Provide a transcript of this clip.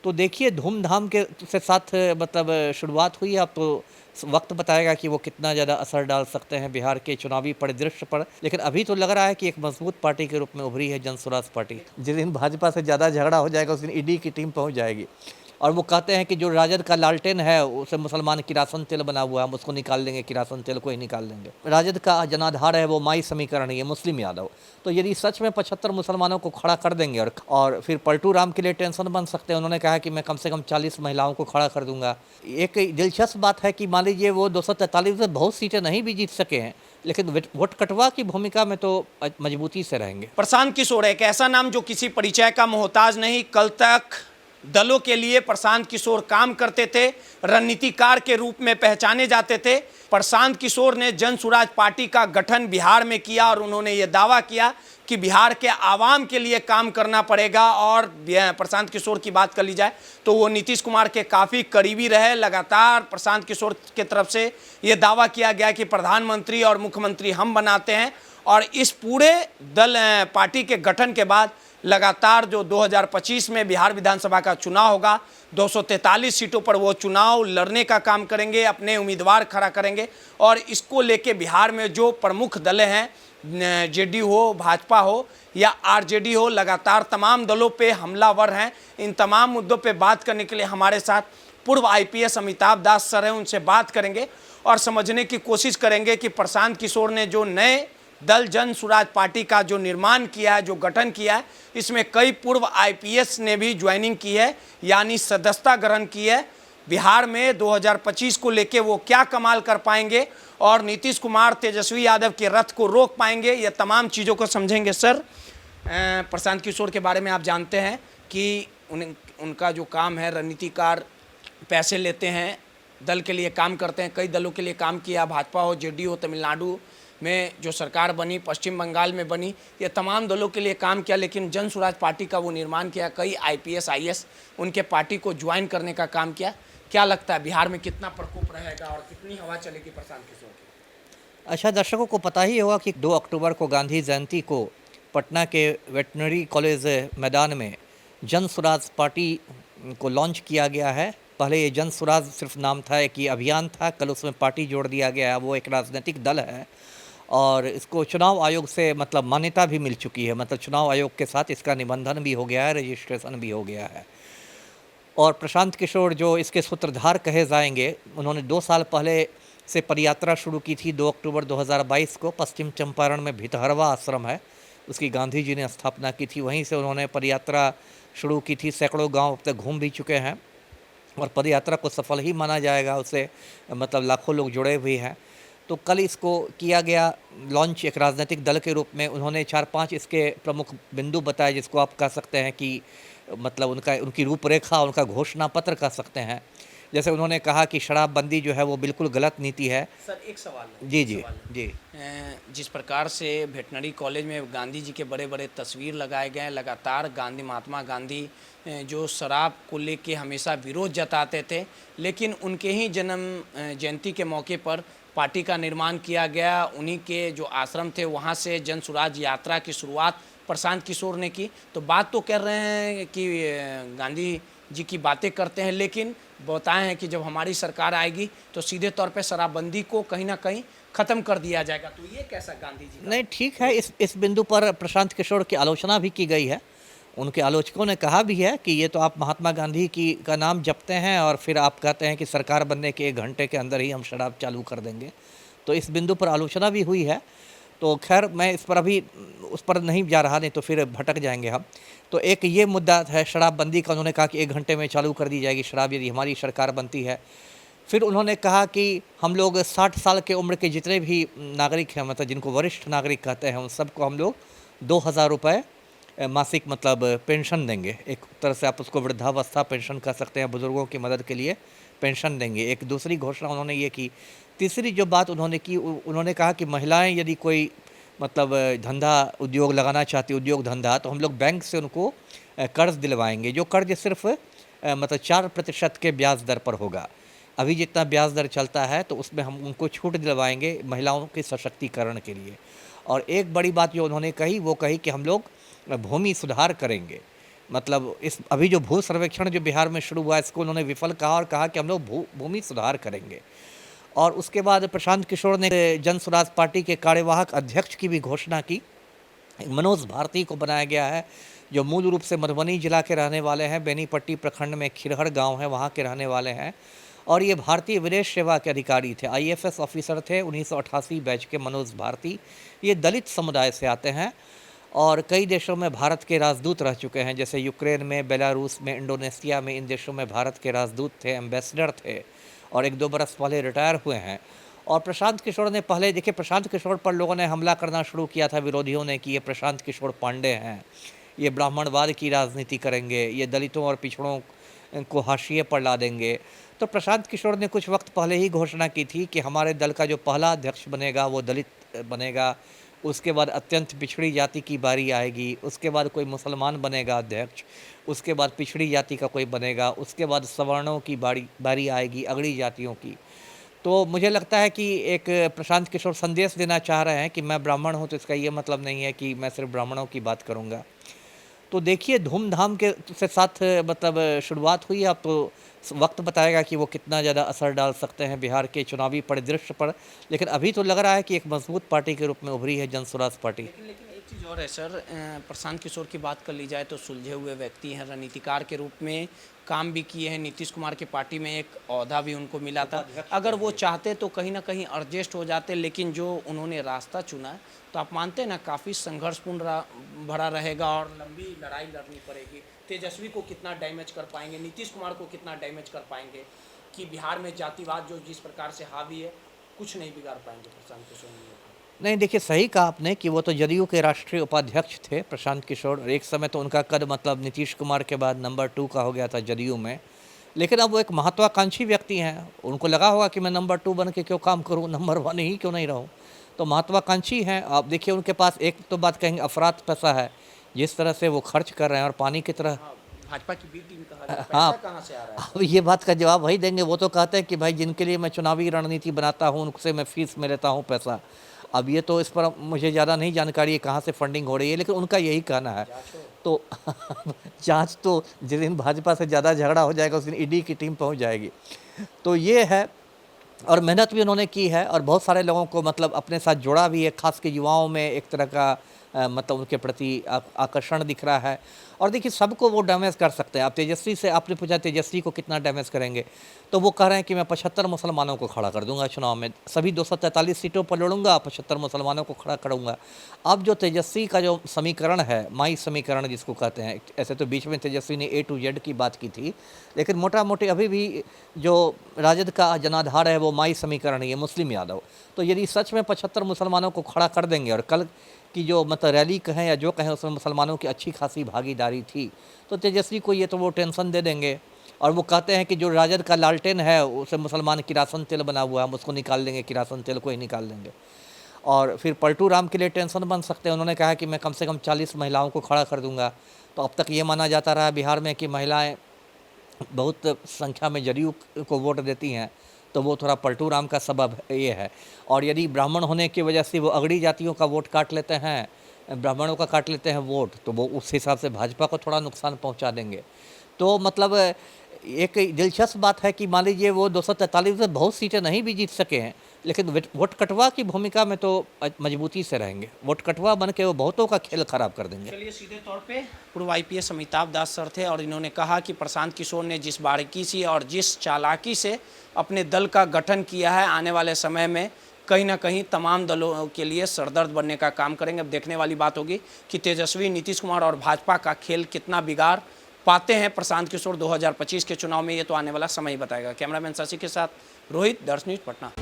तो देखिए धूमधाम के से साथ मतलब शुरुआत हुई। अब तो वक्त बताएगा कि वो कितना ज़्यादा असर डाल सकते हैं बिहार के चुनावी परिदृश्य पर। लेकिन अभी तो लग रहा है कि एक मजबूत पार्टी के रूप में उभरी है जन स्वराज पार्टी। जिस दिन भाजपा से ज़्यादा झगड़ा हो जाएगा उस दिन ईडी की टीम पहुंच जाएगी। और वो कहते हैं कि जो राजद का लालटेन है उसे मुसलमान किरासन तेल बना हुआ है, हम उसको निकाल देंगे, किरासन तेल को ही निकाल देंगे। राजद का जनाधार है वो माई समीकरण ही है, मुस्लिम यादव। तो यदि सच में 75 मुसलमानों को खड़ा कर देंगे और फिर पलटू राम के लिए टेंशन बन सकते हैं। उन्होंने कहा कि मैं कम से कम 40 महिलाओं को खड़ा कर दूंगा। एक दिलचस्प बात है कि मान लीजिए वो 243 में बहुत सीटें नहीं भी जीत सके हैं, लेकिन वोट कटवा की भूमिका में तो मजबूती से रहेंगे। प्रशांत किशोर एक ऐसा नाम जो किसी परिचय का मोहताज नहीं। कल तक दलों के लिए प्रशांत किशोर काम करते थे, रणनीतिकार के रूप में पहचाने जाते थे। प्रशांत किशोर ने जन स्वराज पार्टी का गठन बिहार में किया और उन्होंने ये दावा किया कि बिहार के आवाम के लिए काम करना पड़ेगा। और प्रशांत किशोर की बात कर ली जाए तो वो नीतीश कुमार के काफ़ी करीबी रहे। लगातार प्रशांत किशोर के तरफ से ये दावा किया गया कि प्रधानमंत्री और मुख्यमंत्री हम बनाते हैं। और इस पूरे दल पार्टी के गठन के बाद लगातार जो 2025 में बिहार विधानसभा का चुनाव होगा, 243 सीटों पर वो चुनाव लड़ने का काम करेंगे, अपने उम्मीदवार खड़ा करेंगे। और इसको लेके बिहार में जो प्रमुख दलें हैं, जेडीयू हो, भाजपा हो या आरजेडी हो, लगातार तमाम दलों पे हमलावर हैं। इन तमाम मुद्दों पे बात करने के लिए हमारे साथ पूर्व आईपीएस अमिताभ दास सर हैं, उनसे बात करेंगे और समझने की कोशिश करेंगे कि प्रशांत किशोर ने जो नए दल जन स्वराज पार्टी का जो निर्माण किया है, जो गठन किया है, इसमें कई पूर्व आईपीएस ने भी ज्वाइनिंग की है, यानी सदस्यता ग्रहण की है। बिहार में 2025 को लेके वो क्या कमाल कर पाएंगे और नीतीश कुमार तेजस्वी यादव के रथ को रोक पाएंगे, ये तमाम चीज़ों को समझेंगे। सर, प्रशांत किशोर के बारे में आप जानते हैं कि उनका जो काम है, रणनीतिकार, पैसे लेते हैं, दल के लिए काम करते हैं, कई दलों के लिए काम किया, भाजपा हो, जेडीयू हो, तमिलनाडु में जो सरकार बनी, पश्चिम बंगाल में बनी, ये तमाम दलों के लिए काम किया। लेकिन जन स्वराज पार्टी का वो निर्माण किया, कई आईपीएस आईएएस उनके पार्टी को ज्वाइन करने का काम किया। क्या लगता है बिहार में कितना प्रकोप रहेगा और कितनी हवा चलेगी प्रशांत किशोर की? अच्छा, दर्शकों को पता ही होगा कि 2 अक्टूबर को गांधी जयंती को पटना के वेटनरी कॉलेज मैदान में जन स्वराज पार्टी को लॉन्च किया गया है। पहले ये जन स्वराज सिर्फ नाम था, एक ये अभियान था, कल उसमें पार्टी जोड़ दिया गया है। वो एक राजनीतिक दल है और इसको चुनाव आयोग से मतलब मान्यता भी मिल चुकी है। मतलब चुनाव आयोग के साथ इसका निबंधन भी हो गया है, रजिस्ट्रेशन भी हो गया है। और प्रशांत किशोर जो इसके सूत्रधार कहे जाएंगे, उन्होंने 2 साल पहले से पदयात्रा शुरू की थी। 2 अक्टूबर 2022 को पश्चिम चंपारण में भितहरवा आश्रम है, उसकी गांधी जी ने स्थापना की थी। वहीं से उन्होंने पदयात्रा शुरू की थी। सैकड़ों गांव अब तक घूम भी चुके हैं और पदयात्रा को सफल ही माना जाएगा। उससे मतलब लाखों लोग जुड़े हुए हैं। तो कल इसको किया गया लॉन्च एक राजनीतिक दल के रूप में। उन्होंने 4-5 इसके प्रमुख बिंदु बताए, जिसको आप कह सकते हैं कि मतलब उनकी रूपरेखा, उनका घोषणा पत्र कह सकते हैं। जैसे उन्होंने कहा कि शराबबंदी जो है वो बिल्कुल गलत नीति है। सर, एक सवाल है। जी जी जी। जिस प्रकार से वेटनरी कॉलेज में गांधी जी के बड़े बड़े तस्वीर लगाए गए हैं, लगातार महात्मा गांधी जो शराब को लेके हमेशा विरोध जताते थे, लेकिन उनके ही जन्म जयंती के मौके पर पार्टी का निर्माण किया गया। उन्हीं के जो आश्रम थे वहाँ से जन स्वराज यात्रा की शुरुआत प्रशांत किशोर ने की। तो बात तो कर रहे हैं कि गांधी जी की बातें करते हैं, लेकिन बताए हैं कि जब हमारी सरकार आएगी तो सीधे तौर पे शराबबंदी को कहीं ना कहीं ख़त्म कर दिया जाएगा। तो ये कैसा गांधी जी का? नहीं, ठीक है। इस बिंदु पर प्रशांत किशोर की आलोचना भी की गई है। उनके आलोचकों ने कहा भी है कि ये तो आप महात्मा गांधी का नाम जपते हैं और फिर आप कहते हैं कि सरकार बनने के 1 घंटे के अंदर ही हम शराब चालू कर देंगे। तो इस बिंदु पर आलोचना भी हुई है। तो खैर मैं इस पर अभी उस पर नहीं जा रहा, नहीं तो फिर भटक जाएंगे हम। तो एक ये मुद्दा है शराबबंदी का। उन्होंने कहा कि 1 घंटे में चालू कर दी जाएगी शराब यदि हमारी सरकार बनती है। फिर उन्होंने कहा कि हम लोग 60 साल के उम्र के जितने भी नागरिक हैं, मतलब जिनको वरिष्ठ नागरिक कहते हैं, उन सबको हम लोग 2000 रुपये मासिक मतलब पेंशन देंगे। एक तरह से आप उसको वृद्धावस्था पेंशन कह सकते हैं, बुज़ुर्गों की मदद के लिए पेंशन देंगे। एक दूसरी घोषणा उन्होंने ये की। तीसरी जो बात उन्होंने की, उन्होंने कहा कि महिलाएं यदि कोई मतलब धंधा उद्योग लगाना चाहती, उद्योग धंधा, तो हम लोग बैंक से उनको कर्ज दिलवाएंगे, जो कर्ज सिर्फ मतलब 4% के ब्याज दर पर होगा। अभी जितना ब्याज दर चलता है तो उसमें हम उनको छूट दिलवाएंगे महिलाओं के सशक्तिकरण के लिए। और एक बड़ी बात जो उन्होंने कही वो कही कि हम लोग भूमि सुधार करेंगे। मतलब इस अभी जो भू सर्वेक्षण जो बिहार में शुरू हुआ इसको उन्होंने विफल कहा और कहा कि हम लोग भूमि सुधार करेंगे। और उसके बाद प्रशांत किशोर ने जन स्वराज पार्टी के कार्यवाहक अध्यक्ष की भी घोषणा की। मनोज भारती को बनाया गया है, जो मूल रूप से मधुबनी जिला के रहने वाले हैं, बेनीपट्टी प्रखंड में खिरहर गांव है, वहां के रहने वाले हैं। और ये भारतीय विदेश सेवा के अधिकारी थे, आईएफएस ऑफिसर थे 1988 बैच के मनोज भारती। ये दलित समुदाय से आते हैं और कई देशों में भारत के राजदूत रह चुके हैं, जैसे यूक्रेन में, बेलारूस में, इंडोनेशिया में। इन देशों में भारत के राजदूत थे, एम्बेसडर थे और 1-2 बरस पहले रिटायर हुए हैं। और प्रशांत किशोर ने पहले, देखिए प्रशांत किशोर पर लोगों ने हमला करना शुरू किया था, विरोधियों ने, कि ये प्रशांत किशोर पांडे हैं, ये ब्राह्मणवाद की राजनीति करेंगे, ये दलितों और पिछड़ों को हाशिए पर ला देंगे। तो प्रशांत किशोर ने कुछ वक्त पहले ही घोषणा की थी कि हमारे दल का जो पहला अध्यक्ष बनेगा वो दलित बनेगा, उसके बाद अत्यंत पिछड़ी जाति की बारी आएगी, उसके बाद कोई मुसलमान बनेगा अध्यक्ष, उसके बाद पिछड़ी जाति का कोई बनेगा, उसके बाद सवर्णों की बारी आएगी, अगड़ी जातियों की। तो मुझे लगता है कि एक प्रशांत किशोर संदेश देना चाह रहे हैं कि मैं ब्राह्मण हूं, तो इसका ये मतलब नहीं है कि मैं सिर्फ ब्राह्मणों की बात करूंगा। तो देखिए धूमधाम के से साथ मतलब शुरुआत हुई। अब तो वक्त बताएगा कि वो कितना ज़्यादा असर डाल सकते हैं बिहार के चुनावी परिदृश्य पर, लेकिन अभी तो लग रहा है कि एक मजबूत पार्टी के रूप में उभरी है जन स्वराज पार्टी। लेकिन एक चीज़ और है सर, प्रशांत किशोर की बात कर ली जाए तो सुलझे हुए व्यक्ति हैं, रणनीतिकार के रूप में काम भी किए हैं। नीतीश कुमार की पार्टी में एक ओहदा भी उनको मिला था, अगर वो चाहते तो कहीं ना कहीं एडजस्ट हो जाते, लेकिन जो उन्होंने रास्ता चुना है तो आप मानते हैं ना काफ़ी संघर्षपूर्ण भरा रहेगा और लंबी लड़ाई लड़नी पड़ेगी। तेजस्वी को कितना डैमेज कर पाएंगे, नीतीश कुमार को कितना डैमेज कर पाएंगे कि बिहार में जातिवाद जो जिस प्रकार से हावी है कुछ नहीं बिगाड़ पाएंगे प्रशांत किशोर ने। नहीं, देखिए सही कहा आपने कि वो तो जदयू के राष्ट्रीय उपाध्यक्ष थे प्रशांत किशोर, और एक समय तो उनका कद मतलब नीतीश कुमार के बाद नंबर 2 का हो गया था जदयू में। लेकिन अब वो एक महत्वाकांक्षी व्यक्ति हैं, उनको लगा होगा कि मैं नंबर 2 बन के क्यों काम करूं, नंबर 1 ही क्यों नहीं रहूं। तो महत्वाकांक्षी हैं। आप देखिए उनके पास एक तो बात कहेंगे अफरात पैसा है, जिस तरह से वो खर्च कर रहे हैं और पानी की तरह। भाजपा की बी टीम कहा जाए, हाँ, पैसा कहाँ से आ रहा है? अब ये बात का जवाब वही देंगे। वो तो कहते हैं कि भाई जिनके लिए मैं चुनावी रणनीति बनाता हूँ उनसे मैं फीस में लेता हूँ पैसा। अब ये तो इस पर मुझे ज़्यादा नहीं जानकारी है कहाँ से फंडिंग हो रही है, लेकिन उनका यही कहना है। तो जांच तो जिस दिन भाजपा से ज़्यादा झगड़ा हो जाएगा उस दिन ईडी की टीम पहुँच जाएगी। तो ये है, और मेहनत भी उन्होंने की है और बहुत सारे लोगों को मतलब अपने साथ जोड़ा भी है, खास के युवाओं में एक तरह का मतलब उनके प्रति आकर्षण दिख रहा है। और देखिए सबको वो डैमेज कर सकते हैं। आप तेजस्वी से, आपने पूछा तेजस्वी को कितना डैमेज करेंगे, तो वो कह रहे हैं कि मैं 75 मुसलमानों को खड़ा कर दूंगा चुनाव में, सभी 243 सीटों पर लड़ूंगा, 75 मुसलमानों को खड़ा करूंगा। अब जो तेजस्वी का जो समीकरण है, माई समीकरण जिसको कहते हैं, ऐसे तो बीच में तेजस्वी ने A to Z की बात की थी, लेकिन मोटा मोटी अभी भी जो राजद का जनाधार है वो माई समीकरण है, मुस्लिम यादव। तो यदि सच में 75 मुसलमानों को खड़ा कर देंगे और कल की जो मतलब रैली कहें या जो कहें उसमें मुसलमानों की अच्छी खासी भागीदारी थी, तो तेजस्वी को ये तो वो टेंशन दे देंगे। और वो कहते हैं कि जो राजद का लालटेन है उसे मुसलमान किरासन तेल बना हुआ है, हम उसको निकाल देंगे, किरासन तेल को ही निकाल देंगे। और फिर पलटू राम के लिए टेंशन बन सकते हैं। उन्होंने कहा कि मैं कम से कम 40 महिलाओं को खड़ा कर दूंगा। तो अब तक ये माना जाता रहा बिहार में कि महिलाएँ बहुत संख्या में जदयू को वोट देती हैं, तो वो थोड़ा पलटू राम का सबब ये है। और यदि ब्राह्मण होने की वजह से वो अगड़ी जातियों का वोट काट लेते हैं, ब्राह्मणों का काट लेते हैं वोट, तो वो उस हिसाब से भाजपा को थोड़ा नुकसान पहुंचा देंगे। तो मतलब एक दिलचस्प बात है कि मान लीजिए वो 243 से बहुत सीटें नहीं भी जीत सके हैं, लेकिन वोट कटवा की भूमिका में तो मजबूती से रहेंगे। वोट कटवा बन के वो बहुतों का खेल खराब कर देंगे। चलिए सीधे तौर पे पूर्व IPS अमिताभ दास सर थे और इन्होंने कहा कि प्रशांत किशोर ने जिस बारीकी से और जिस चालाकी से अपने दल का गठन किया है, आने वाले समय में कहीं ना कहीं तमाम दलों के लिए सरदर्द बनने का काम करेंगे। अब देखने वाली बात होगी कि तेजस्वी, नीतीश कुमार और भाजपा का खेल कितना बिगाड़ पाते हैं प्रशांत किशोर 2025 के चुनाव में, ये तो आने वाला समय ही बताएगा। कैमरामैन शशि के साथ रोहित, दर्श न्यूज, पटना।